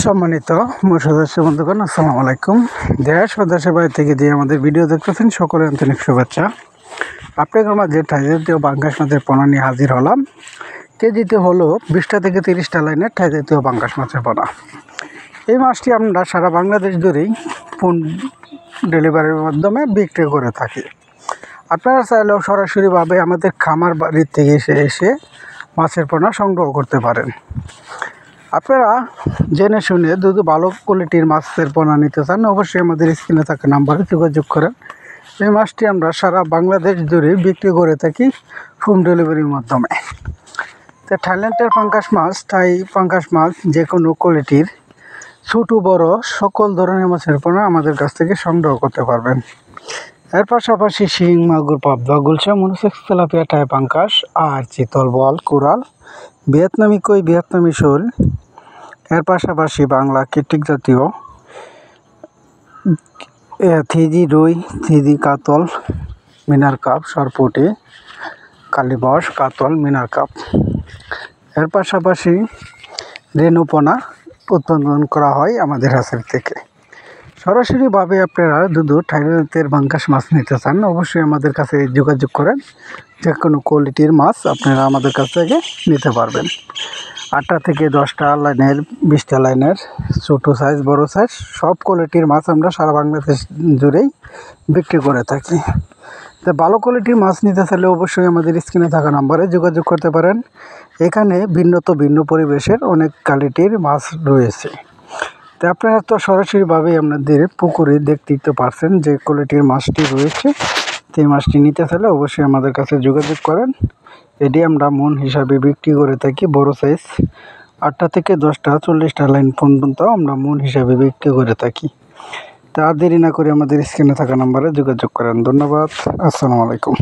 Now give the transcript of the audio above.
সম্মানিত সদস্য বন্ধুগণ, আসসালামু আলাইকুম। দেশ ও দেশের বাইরে থেকে যে আমাদের ভিডিও দেখতেছেন সকলের আন্তরিক শুভেচ্ছা। আপনাদের মাঝে জাতীয় পাঙ্গাস মাছের পোনা নিয়ে হাজির হলাম। কেজিতে হলো 20টা থেকে 30টা লাইনের জাতীয় পাঙ্গাস মাছের পোনা। এই মাছটি আমরা সারা বাংলাদেশ জুড়েই ফোন ডেলিভারির মাধ্যমে বিক্রি করে থাকি। আপনারা চাইলেও সরাসরিভাবে আমাদের খামার বাড়ির থেকে এসে মাছের পোনা সংগ্রহ করতে পারেন। আপনারা জেনে শুনে যদি ভালো কোয়ালিটির মাছের পোনা নিতে চান, অবশ্যই আমাদের স্ক্রিনে থাকা নাম্বারে যোগাযোগ করেন। এই মাছটি আমরা সারা বাংলাদেশ জুড়ে বিক্রি করে থাকি হোম ডেলিভারির মাধ্যমে। তো থাইল্যান্ডের পাঙ্গাস মাছ, থাই পাঙ্গাস মাছ যে কোনো কোয়ালিটির ছোটো বড় সকল ধরনের মাছের পোনা আমাদের কাছ থেকে সংগ্রহ করতে পারবেন। এর পাশাপাশি শিং, মাগুর, পাবদা, গুলশা, মনোসেক্স, তেলাপিয়া, টাই পাঙ্গাস আর চিতল, বোয়াল, কোরাল, ভিয়েতনামি কই, ভিয়েতনামি শোল, এর পাশাপাশি বাংলা কেটিক জাতীয় থিজি, রুই, থিজি, কাতল, মিনার কাপ, সরপুটি, কালীবাস, কাতল, মিনার কাপ। এর পাশাপাশি রেণুপোনা উৎপাদন করা হয় আমাদের হাঁসের থেকে। সরাসরিভাবে আপনারা যদি থাইল্যান্ডের পাঙ্গাস মাছ নিতে চান, অবশ্যই আমাদের কাছে যোগাযোগ করেন। যে কোনো কোয়ালিটির মাছ আপনারা আমাদের কাছ থেকে নিতে পারবেন। 8টা থেকে 10টা লাইনের, 20টা লাইনের, ছোটো সাইজ, বড় সাইজ সব কোয়ালিটির মাছ আমরা সারা বাংলাদেশ জুড়েই বিক্রি করে থাকি। তো ভালো কোয়ালিটির মাছ নিতে চাইলে অবশ্যই আমাদের স্ক্রিনে থাকা নাম্বারে যোগাযোগ করতে পারেন। এখানে ভিন্ন পরিবেশের অনেক কোয়ালিটির মাছ রয়েছে। তো আপনারা তো সরাসরিভাবেই আপনাদের পুকুরে দেখতেই তো পারছেন যে কোয়ালিটির মাছটি রয়েছে। সেই মাছটি নিতে চাইলে অবশ্যই আমাদের কাছে যোগাযোগ করেন। এটি আমরা মন হিসাবে বিক্রি করে থাকি। বড় সাইজ 8টা থেকে 10টা 40টা লাইন পর্যন্ত আমরা মন হিসাবে বিক্রি করে থাকি। তা দেরি না করে আমাদের স্ক্রিনে থাকা নাম্বারে যোগাযোগ করেন। ধন্যবাদ। আসসালামু আলাইকুম।